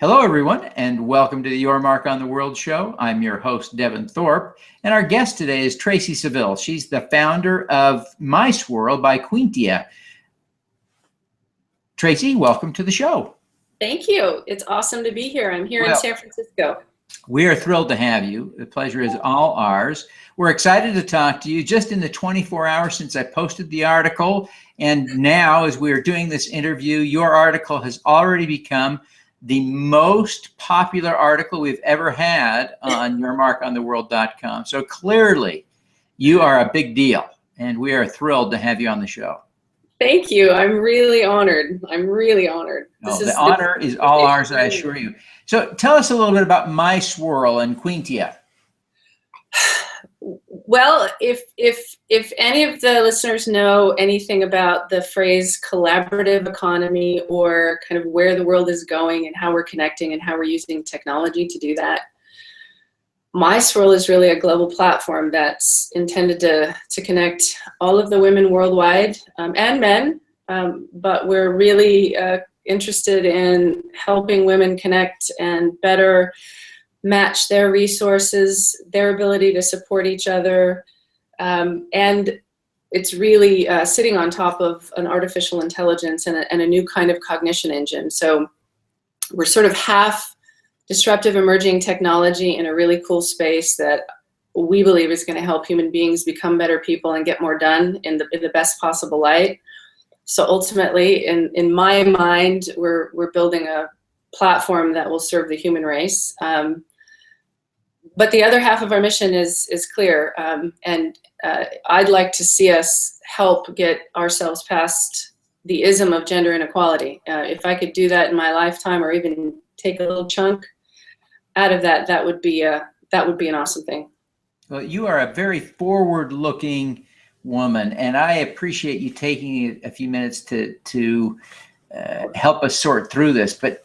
Hello, everyone, and welcome to the Your Mark on the World show. I'm your host, Devin Thorpe, and our guest today is Tracy Saville. She's the founder of My Swirl by Queentia. Tracy, welcome to the show. Thank you. It's awesome to be here. I'm here in San Francisco. We are thrilled to have you. The pleasure is all ours. We're excited to talk to you just in the 24 hours since I posted the article. And now, as we are doing this interview, your article has already become the most popular article we've ever had on yourmarkontheworld.com. So clearly, you are a big deal, and we are thrilled to have you on the show. Thank you. I'm really honored. I'm really honored. The honor is all ours, I assure you. So tell us a little bit about My Swirl and Queentia. Well, if any of the listeners know anything about the phrase collaborative economy, or kind of where the world is going and how we're connecting and how we're using technology to do that, My Swirl is really a global platform that's intended to connect all of the women worldwide and men, but we're really interested in helping women connect and better match their resources, their ability to support each other, and it's really sitting on top of an artificial intelligence and a new kind of cognition engine. So we're sort of half disruptive emerging technology in a really cool space that we believe is going to help human beings become better people and get more done in the best possible light. So ultimately, in my mind, we're building a platform that will serve the human race. But the other half of our mission is clear, and I'd like to see us help get ourselves past the ism of gender inequality. If I could do that in my lifetime, or even take a little chunk out of that, that would be an awesome thing. Well, you are a very forward-looking woman, and I appreciate you taking a few minutes to help us sort through this. But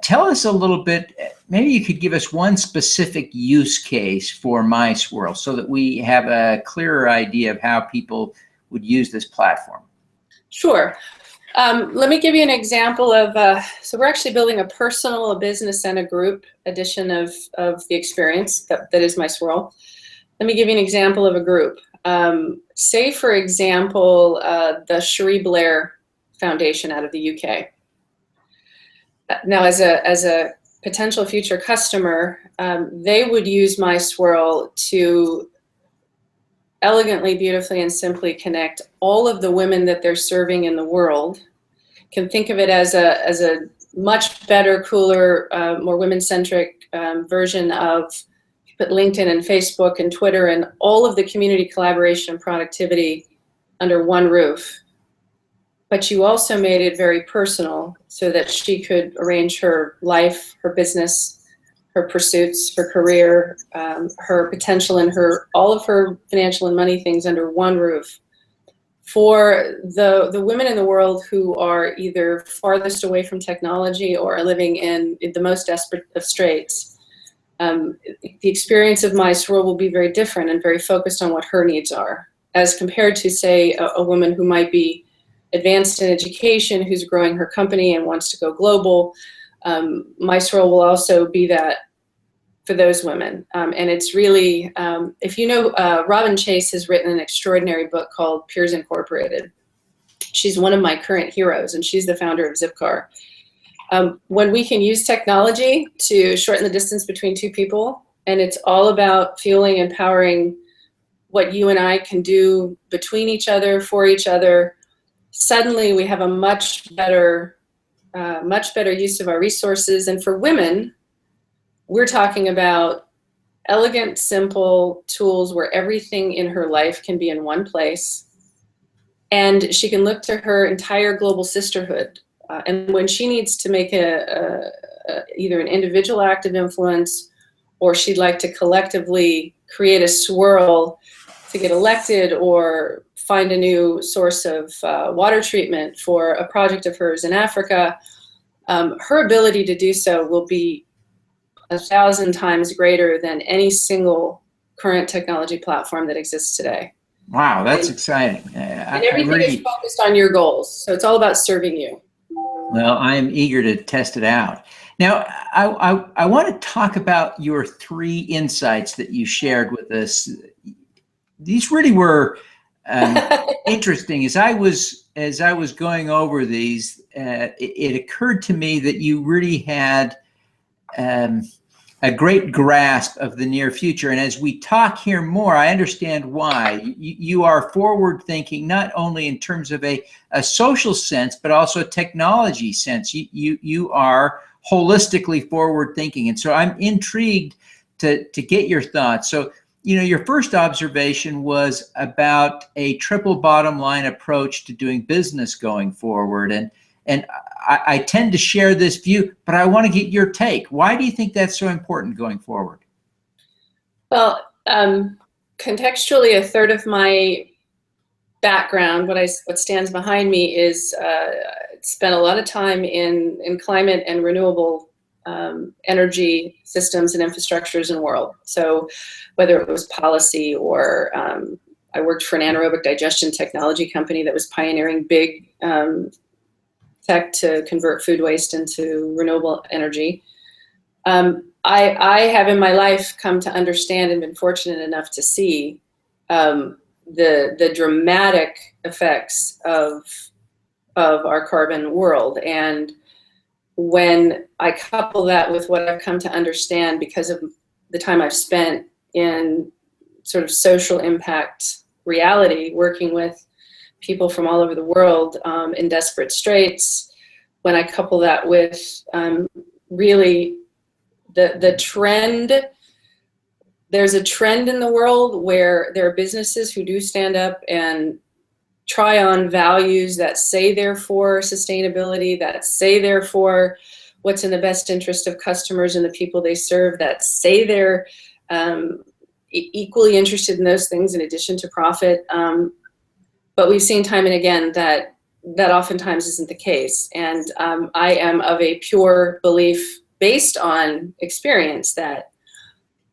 tell us a little bit, maybe you could give us one specific use case for My Swirl so that we have a clearer idea of how people would use this platform. Sure. Let me give you an example of, so we're actually building a personal, a business, and a group edition of the experience that is My Swirl. Let me give you an example of a group. Say, for example, the Cherie Blair Foundation out of the UK. Now, as a potential future customer, they would use My Swirl to elegantly, beautifully, and simply connect all of the women that they're serving in the world. Can think of it as a much better, cooler, more women-centric version of LinkedIn and Facebook and Twitter and all of the community collaboration and productivity under one roof. But you also made it very personal so that she could arrange her life, her business, her pursuits, her career, her potential, and all of her financial and money things under one roof. For the women in the world who are either farthest away from technology or are living in the most desperate of straits, the experience of My Swirl will be very different and very focused on what her needs are, as compared to, say, a woman who might be advanced in education, who's growing her company and wants to go global. My Swirl will also be that for those women. And it's really, if you know, Robin Chase has written an extraordinary book called Peers Incorporated. She's one of my current heroes, and she's the founder of Zipcar. When we can use technology to shorten the distance between two people, and it's all about fueling, empowering what you and I can do between each other, for each other, suddenly we have a much better use of our resources. And for women, we're talking about elegant, simple tools where everything in her life can be in one place. And she can look to her entire global sisterhood. And when she needs to make either an individual act of influence, or she'd like to collectively create a swirl to get elected or find a new source of water treatment for a project of hers in Africa, her ability to do so will be 1,000 times greater than any single current technology platform that exists today. Wow, that's exciting. And everything is focused on your goals. So it's all about serving you. Well, I'm eager to test it out. Now, I want to talk about your 3 insights that you shared with us. These really were interesting. As I was going over these, it occurred to me that you really had a great grasp of the near future. And as we talk here more, I understand why. You are forward thinking, not only in terms of a social sense, but also a technology sense. You are holistically forward thinking. And so I'm intrigued to get your thoughts. So, your first observation was about a triple bottom line approach to doing business going forward. And I tend to share this view, but I want to get your take. Why do you think that's so important going forward? Well, contextually, a third of my background, what stands behind me, is spent a lot of time in climate and renewable energy systems and infrastructures in the world. So whether it was policy or I worked for an anaerobic digestion technology company that was pioneering big tech to convert food waste into renewable energy. I have in my life come to understand and been fortunate enough to see the dramatic effects of our carbon world. And when I couple that with what I've come to understand because of the time I've spent in sort of social impact reality, working with people from all over the world in desperate straits, when I couple that with really the trend, there's a trend in the world where there are businesses who do stand up and try on values that say they're for sustainability, that say they're for what's in the best interest of customers and the people they serve, that say they're equally interested in those things in addition to profit. But we've seen time and again that oftentimes isn't the case. And I am of a pure belief based on experience that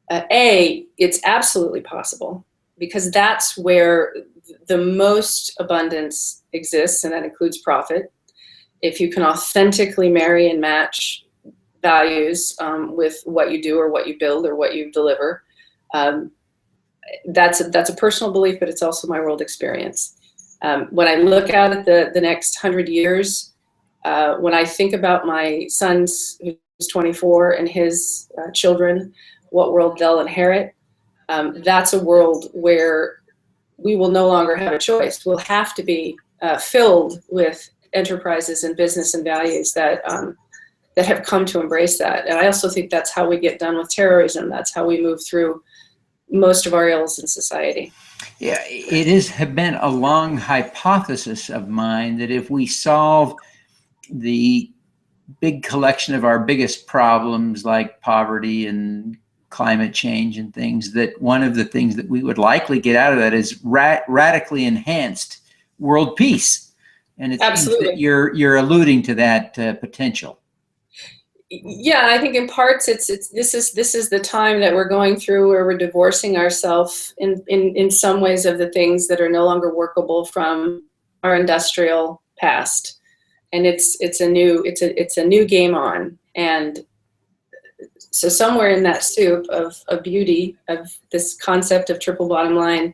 it's absolutely possible, because that's where the most abundance exists, and that includes profit. If you can authentically marry and match values with what you do or what you build or what you deliver, that's a personal belief, but it's also my world experience. When I look out at the next 100 years, when I think about my son's, who's 24, and his children, what world they'll inherit, that's a world where we will no longer have a choice. We'll have to be filled with enterprises and business and values that have come to embrace that. And I also think that's how we get done with terrorism. That's how we move through most of our ills in society. Yeah, it has been a long hypothesis of mine that if we solve the big collection of our biggest problems like poverty and climate change and things, that one of the things that we would likely get out of that is radically enhanced world peace. And it seems that you're alluding to that potential. Yeah, I think in parts this is the time that we're going through where we're divorcing ourselves in some ways of the things that are no longer workable from our industrial past, and it's a new game on. And so somewhere in that soup of beauty of this concept of triple bottom line,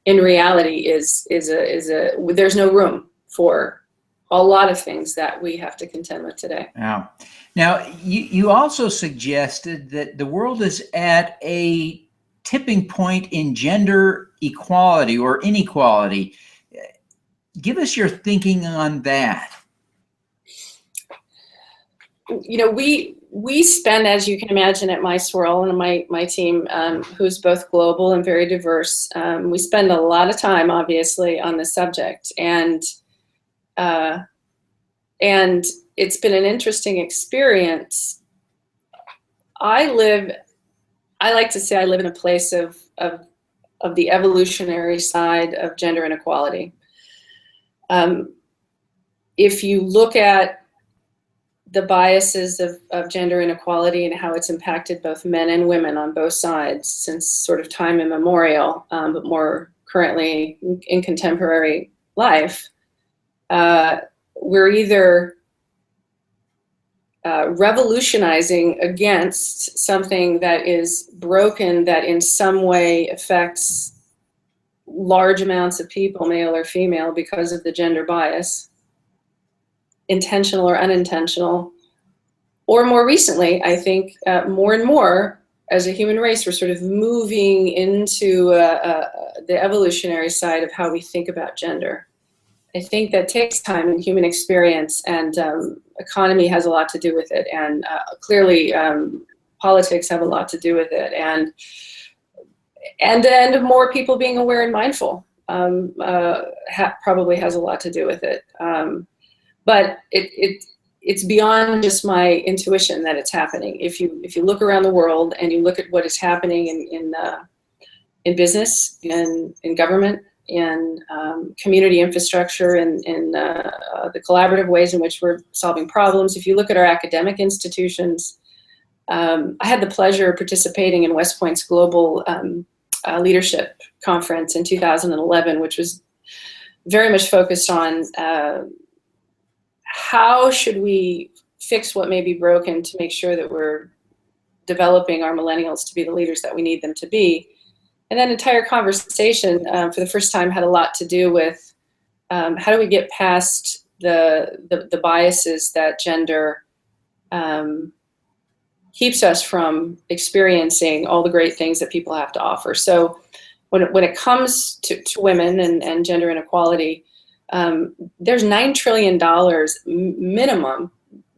in reality is there's no room for a lot of things that we have to contend with today. Yeah. Now, you also suggested that the world is at a tipping point in gender equality or inequality. Give us your thinking on that. We spend, as you can imagine, at My Swirl and my team, who's both global and very diverse, we spend a lot of time, obviously, on the subject. And it's been an interesting experience. I like to say I live in a place of the evolutionary side of gender inequality. If you look at the biases of gender inequality and how it's impacted both men and women on both sides since sort of time immemorial, but more currently in contemporary life, we're either revolutionizing against something that is broken, that in some way affects large amounts of people, male or female, because of the gender bias, intentional or unintentional. Or more recently, I think more and more, as a human race, we're sort of moving into the evolutionary side of how we think about gender. I think that takes time in human experience, and economy has a lot to do with it, and clearly politics have a lot to do with it, and more people being aware and mindful probably has a lot to do with it. But it's beyond just my intuition that it's happening. If you look around the world and you look at what is happening in business, in government, in community infrastructure, and in the collaborative ways in which we're solving problems. If you look at our academic institutions, I had the pleasure of participating in West Point's global leadership conference in 2011, which was very much focused on how should we fix what may be broken to make sure that we're developing our millennials to be the leaders that we need them to be. And that entire conversation, for the first time, had a lot to do with how do we get past the biases that gender keeps us from experiencing all the great things that people have to offer. So when it comes to women and gender inequality, there's $9 trillion minimum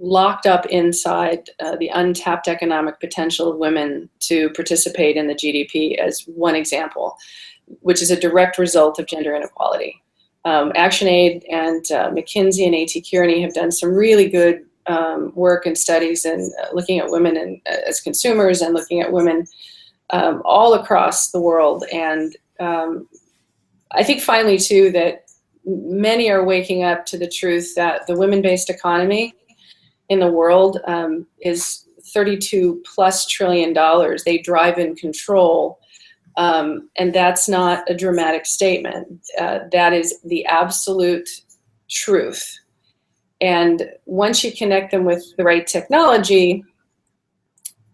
locked up inside the untapped economic potential of women to participate in the GDP, as one example, which is a direct result of gender inequality. ActionAid and McKinsey and A.T. Kearney have done some really good work and studies and looking at women as consumers and looking at women all across the world. And I think finally, too, that many are waking up to the truth that the women-based economy in the world is $32+ trillion. They drive and control, and that's not a dramatic statement. That is the absolute truth. And once you connect them with the right technology,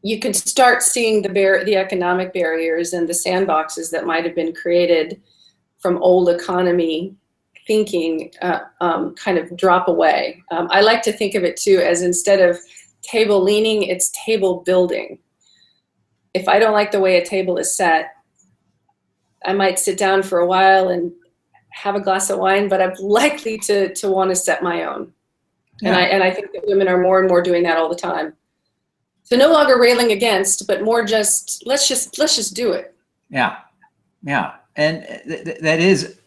you can start seeing the economic barriers and the sandboxes that might have been created from old economy thinking kind of drop away. I like to think of it too as, instead of table leaning, it's table building. If I don't like the way a table is set, I might sit down for a while and have a glass of wine, but I'm likely to want to set my own. Yeah. And I think that women are more and more doing that all the time. So no longer railing against, but more just let's just do it. Yeah, yeah, and that is,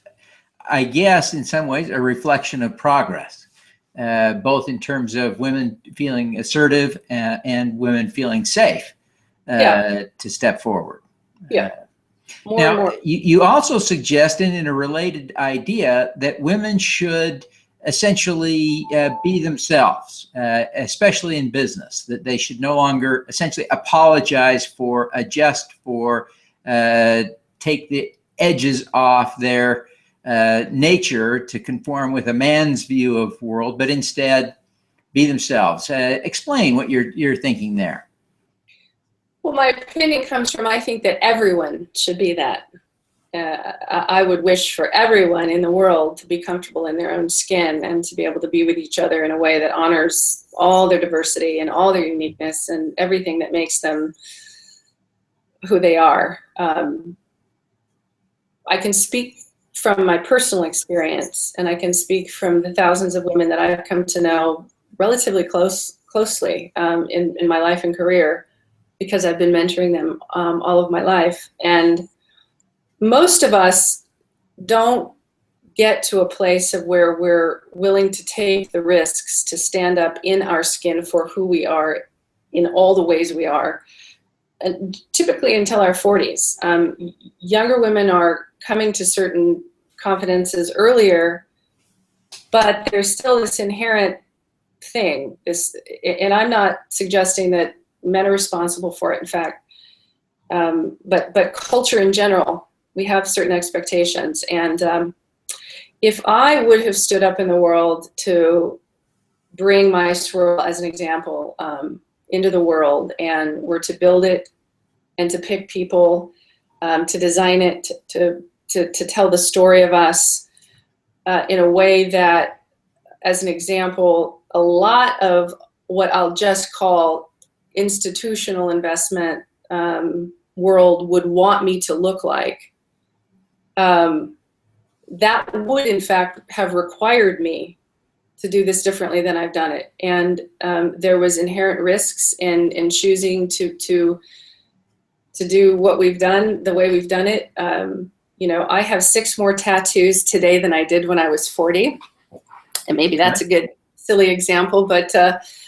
I guess, in some ways, a reflection of progress, both in terms of women feeling assertive and women feeling safe to step forward. Yeah. More and more. You also suggested in a related idea that women should essentially be themselves, especially in business, that they should no longer essentially apologize for, adjust for, take the edges off their nature to conform with a man's view of world, but instead be themselves. Explain what you're thinking there. Well, my opinion comes from, I think that everyone should be that. I would wish for everyone in the world to be comfortable in their own skin and to be able to be with each other in a way that honors all their diversity and all their uniqueness and everything that makes them who they are. I can speak from my personal experience, and I can speak from the thousands of women that I've come to know relatively closely in my life and career, because I've been mentoring them all of my life. And most of us don't get to a place of where we're willing to take the risks to stand up in our skin for who we are in all the ways we are, and typically until our 40s. Younger women are coming to certain confidences earlier, but there's still this inherent thing, and I'm not suggesting that men are responsible for it, in fact, but culture in general, we have certain expectations. And if I would have stood up in the world to bring My Swirl as an example into the world, and were to build it and to pick people to design it, to tell the story of us in a way that, as an example, a lot of what I'll just call institutional investment world would want me to look like, that would in fact have required me to do this differently than I've done it. And there was inherent risks in choosing to do what we've done the way we've done it. You know, I have 6 more tattoos today than I did when I was 40. And maybe that's a good silly example, but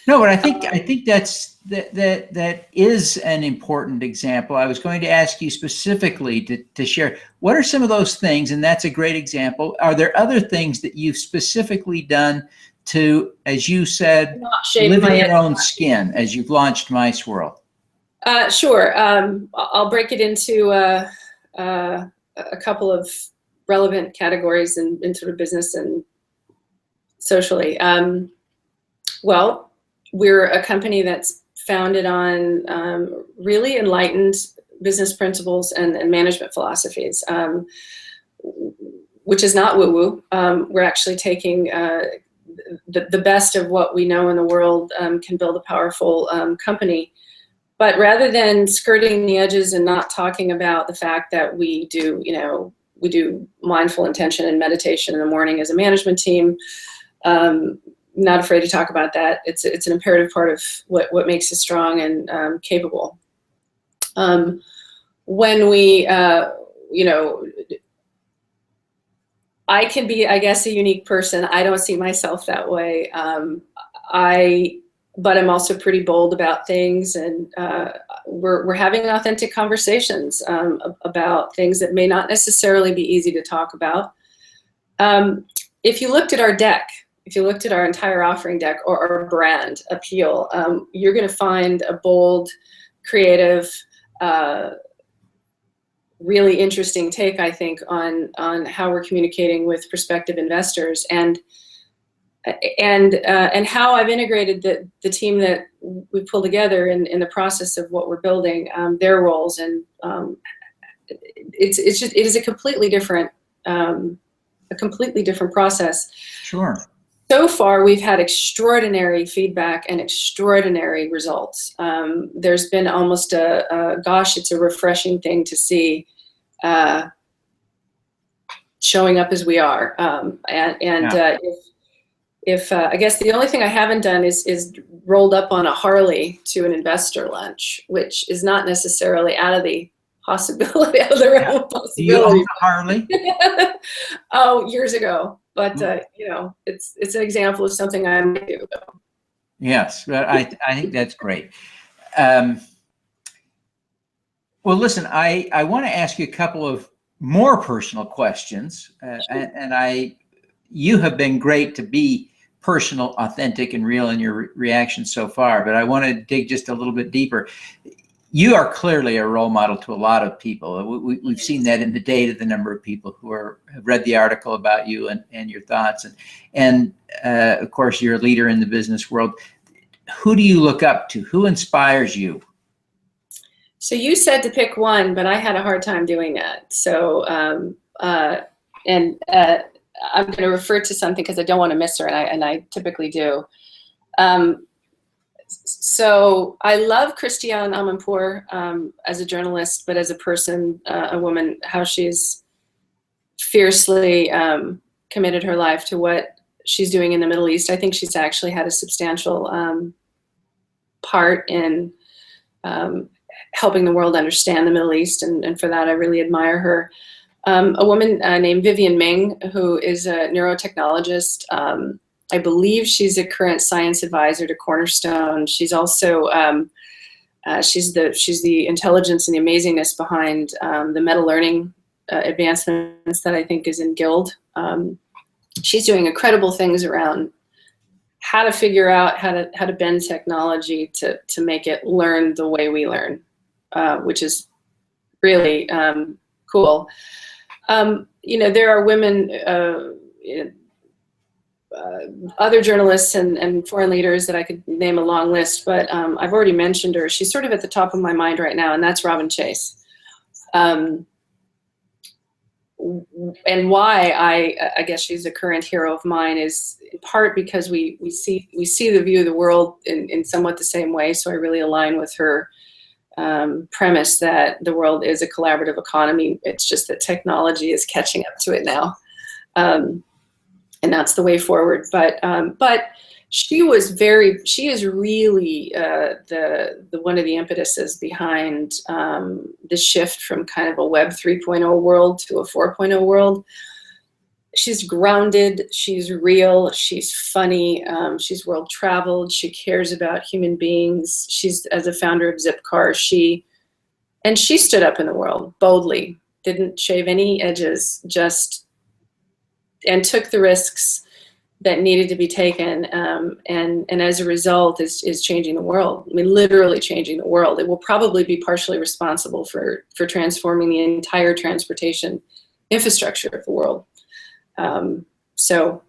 no, but I think that is an important example. I was going to ask you specifically to share what are some of those things, and that's a great example. Are there other things that you've specifically done to, as you said, live in your own skin as you've launched My Swirl? Sure. I'll break it into a couple of relevant categories in sort of business and socially. Well, we're a company that's founded on really enlightened business principles and management philosophies, which is not woo-woo. We're actually taking the best of what we know in the world can build a powerful company. But rather than skirting the edges and not talking about the fact that we do, you know, we do mindful intention and meditation in the morning as a management team, not afraid to talk about that. It's an imperative part of what makes us strong and capable. When we, you know, I can be, I guess, a unique person. I don't see myself that way. But I'm also pretty bold about things, and we're having authentic conversations about things that may not necessarily be easy to talk about. If you looked at our deck, if you looked at our entire offering deck or our brand appeal, you're going to find a bold, creative, really interesting take, I think, on how we're communicating with prospective investors, and how I've integrated the team that we pull together in the process of what we're building, their roles, and it is a completely different process. Sure. So far, we've had extraordinary feedback and extraordinary results. There's been almost gosh, it's a refreshing thing to see showing up as we are. If I guess the only thing I haven't done is rolled up on a Harley to an investor lunch, which is not necessarily out of the possibility, out of the realm of possibility. Do you own a Harley? Oh, years ago. But you know, it's an example of something I might do. Yes, but I think that's great. Well, listen, I want to ask you a couple of more personal questions, and you have been great to be personal, authentic, and real in your reactions so far. But I want to dig just a little bit deeper. You are clearly a role model to a lot of people. We've seen that in the data, the number of people who have read the article about you and your thoughts. And of course, you're a leader in the business world. Who do you look up to? Who inspires you? So you said to pick one, but I had a hard time doing that. So, I'm going to refer to something because I don't want to miss her, and I typically do. So I love Christiane Amanpour as a journalist, but as a person, a woman, how she's fiercely committed her life to what she's doing in the Middle East. I think she's actually had a substantial part in helping the world understand the Middle East, and for that I really admire her. A woman named Vivian Ming, who is a neurotechnologist. I believe she's a current science advisor to Cornerstone. She's also she's the intelligence and the amazingness behind the meta learning advancements that I think is in Guild. She's doing incredible things around how to figure out how to bend technology to make it learn the way we learn, which is really cool. You know, there are women other journalists and foreign leaders that I could name a long list, but I've already mentioned her. She's sort of at the top of my mind right now, and that's Robin Chase. And why I guess she's a current hero of mine is in part because we see the view of the world in somewhat the same way. So I really align with her premise that the world is a collaborative economy. It's just that technology is catching up to it now. And that's the way forward. But she is really the one of the impetuses behind the shift from kind of a Web 3.0 world to a 4.0 world. She's grounded, she's real, she's funny, she's world traveled, she cares about human beings. She's, as a founder of Zipcar, she stood up in the world boldly, didn't shave any edges, and took the risks that needed to be taken, and as a result is changing the world. I mean, literally changing the world. It will probably be partially responsible for transforming the entire transportation infrastructure of the world. So,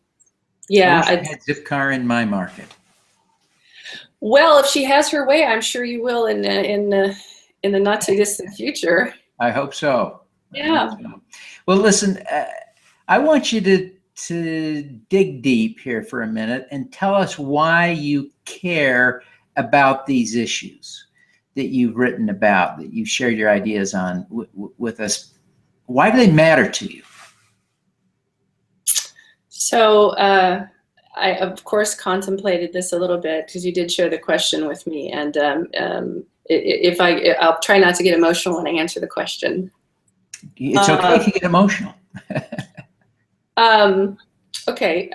yeah. I had Zipcar in my market. Well, if she has her way, I'm sure you will in the not too distant future. I hope so. Yeah. Well, listen, I want you to dig deep here for a minute and tell us why you care about these issues that you've written about, that you shared your ideas on with us. Why do they matter to you? So I, of course, contemplated this a little bit because you did share the question with me. And I'll try not to get emotional when I answer the question. It's okay if you get emotional. Okay,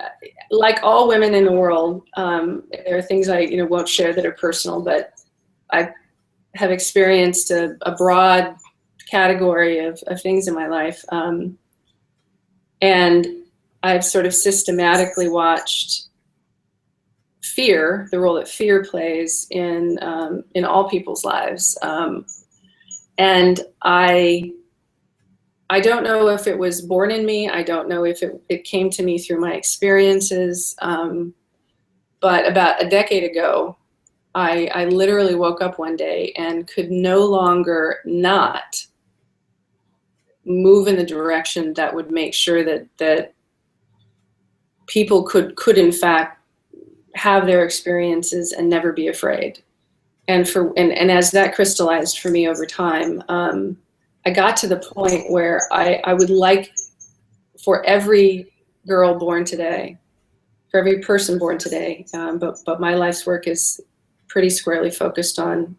like all women in the world, there are things I won't share that are personal, but I have experienced a broad category of things in my life, and I've sort of systematically watched fear, the role that fear plays in all people's lives, and I don't know if it was born in me. I don't know if it came to me through my experiences. But about a decade ago, I literally woke up one day and could no longer not move in the direction that would make sure that people could in fact have their experiences and never be afraid. And as that crystallized for me over time, I got to the point where I would like for every girl born today, for every person born today, but my life's work is pretty squarely focused on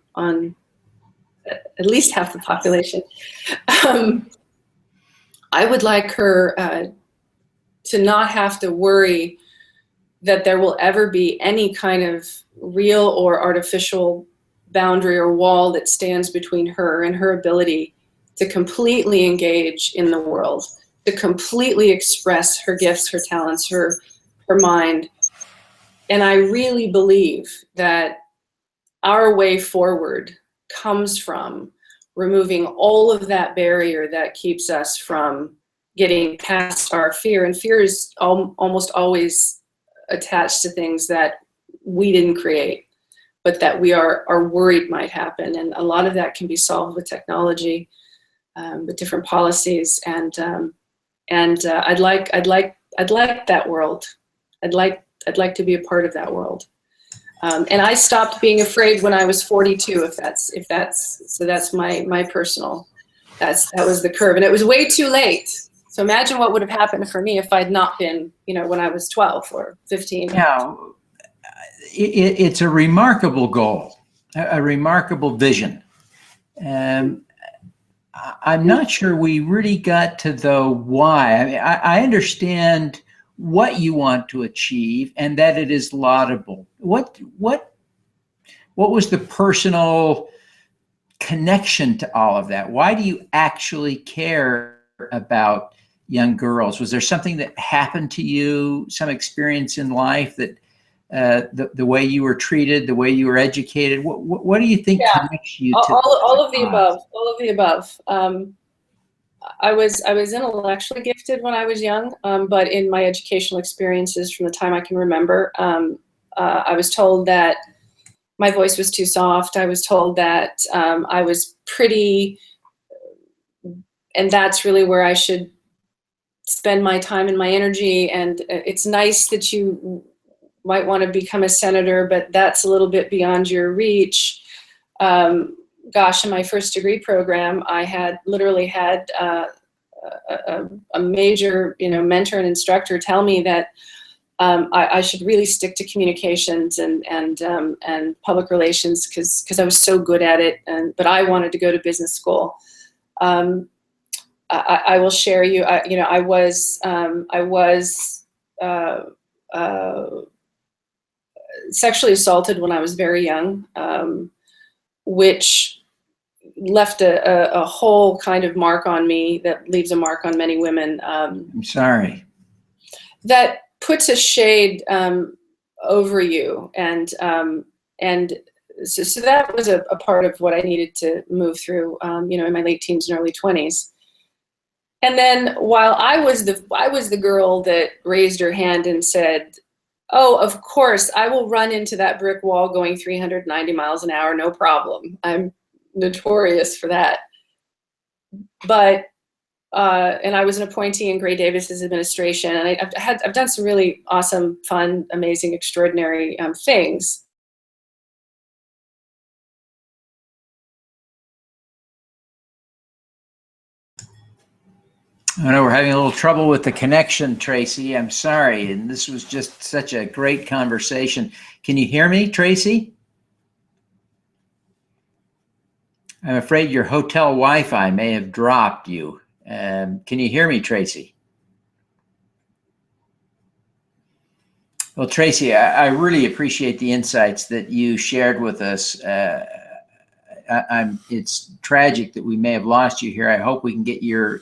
at least half the population. I would like her to not have to worry that there will ever be any kind of real or artificial boundary or wall that stands between her and her ability to completely engage in the world, to completely express her gifts, her talents, her mind. And I really believe that our way forward comes from removing all of that barrier that keeps us from getting past our fear. And fear is almost always attached to things that we didn't create, but that we are worried might happen. And a lot of that can be solved with technology, with different policies. And I'd like that world. I'd like to be a part of that world. And I stopped being afraid when I was 42. So that's my personal. That was the curve, and it was way too late. So imagine what would have happened for me if I'd not been, when I was 12 or 15. Yeah, it's a remarkable goal, a remarkable vision. I'm not sure we really got to the why. I mean, I understand what you want to achieve and that it is laudable. What was the personal connection to all of that? Why do you actually care about young girls? Was there something that happened to you, some experience in life that the way you were treated, the way you were educated? What do you think connects you to all of the above? All of the above. I was intellectually gifted when I was young, but in my educational experiences from the time I can remember, I was told that my voice was too soft. I was told that I was pretty, and that's really where I should spend my time and my energy. And it's nice that you might want to become a senator, but that's a little bit beyond your reach. Gosh, in my first degree program, I had literally had a major, mentor and instructor tell me that I should really stick to communications and public relations because I was so good at it. But I wanted to go to business school. I will share you. I was sexually assaulted when I was very young, which left a whole kind of mark on me that leaves a mark on many women. I'm sorry. That puts a shade over you, and so that was a part of what I needed to move through, in my late teens and early 20s. And then while I was the girl that raised her hand and said, "Oh, of course, I will run into that brick wall going 390 miles an hour, no problem." I'm notorious for that. But and I was an appointee in Gray Davis's administration, and I've done some really awesome, fun, amazing, extraordinary things. I know we're having a little trouble with the connection, Tracy. I'm sorry. And this was just such a great conversation. Can you hear me, Tracy? I'm afraid your hotel Wi-Fi may have dropped you. Can you hear me, Tracy? Well, Tracy, I really appreciate the insights that you shared with us. It's tragic that we may have lost you here. I hope you can get your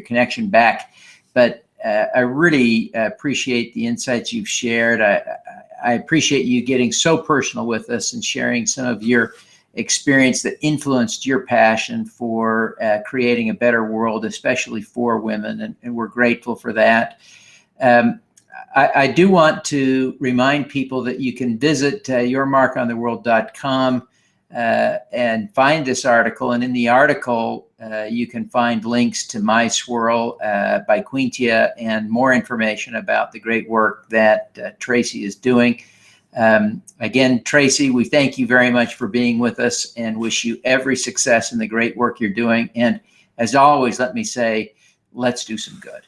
connection back. But I really appreciate the insights you've shared. I appreciate you getting so personal with us and sharing some of your experience that influenced your passion for creating a better world, especially for women, and we're grateful for that. I do want to remind people that you can visit yourmarkontheworld.com and find this article. And in the article, you can find links to My Swirl by Queentia and more information about the great work that Tracy is doing. Again, Tracy, we thank you very much for being with us and wish you every success in the great work you're doing. And as always, let me say, let's do some good.